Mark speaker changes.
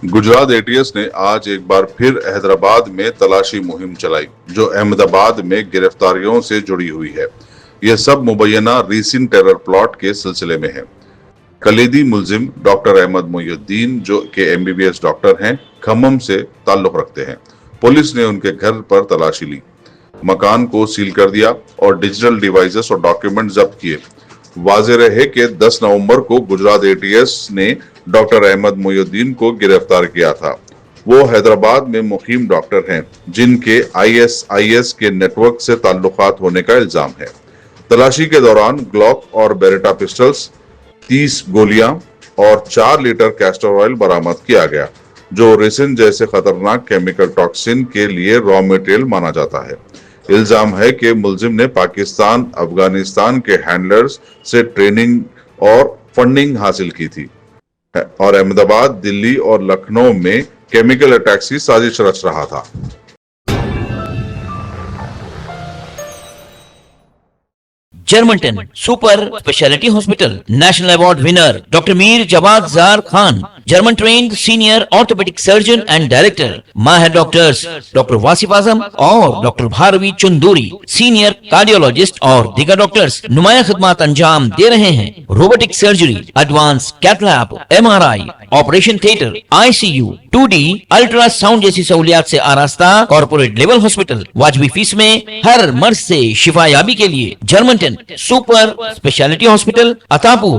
Speaker 1: Gujarat ATS ने आज एक बार फिर हैदराबाद में तलाशी मुहिम चलाई, जो अहमदाबाद में गिरफ्तारियों से जुड़ी हुई है। यह सब मुबैना रीसेंट टेरर प्लॉट के सिलसिले में है। कलीदी मुलजिम डॉक्टर अहमद मोइनुद्दीन, जो के एमबीबीएस डॉक्टर हैं, खम्मम से ताल्लुक रखते हैं। पुलिस ने उनके घर पर तलाशी ली, मकान को सील कर दिया और डिजिटल डिवाइसेस और डॉक्यूमेंट जब्त किए। वाज़ेह रहे कि 10 नवंबर को गुजरात एटीएस ने डॉक्टर अहमद मोइनुद्दीन को गिरफ्तार किया था। वो हैदराबाद में मुकीम डॉक्टर हैं, जिनके आईएसआईएस के नेटवर्क से ताल्लुकात होने का इल्जाम है। तलाशी के दौरान ग्लॉक और बेरेटा पिस्टल्स, 30 गोलियां और 4 लीटर कैस्टर ऑयल बरामद किया गया, जो रेसिन जैसे खतरनाक केमिकल टॉक्सिन के लिए रॉ मटेरियल माना जाता है। इल्जाम है कि मुलजिम ने पाकिस्तान, अफगानिस्तान के हैंडलर्स से ट्रेनिंग और फंडिंग हासिल की थी और अहमदाबाद, दिल्ली और लखनऊ में केमिकल अटैक्स की साजिश रच रहा था।
Speaker 2: जर्मनटन super speciality hospital national award winner doctor Mir Jawad Zar Khan, German trained senior orthopaedic surgeon and director, माहिर डॉक्टर्स डॉक्टर वासिफ आजम और doctor Bharvi Chanduri, senior cardiologist और दीगर डॉक्टर्स नुमाया खिदमत अंजाम दे रहे हैं। Robotic surgery, advance cath lab, MRI, operation theatre, ICU, 2D ultrasound जैसी सहूलियात से आरास्ता कॉर्पोरेट लेवल हॉस्पिटल। वाजबी फीस में हर मर्ज से शिफायाबी के लिए Germanton super speciality hospital, Attapur.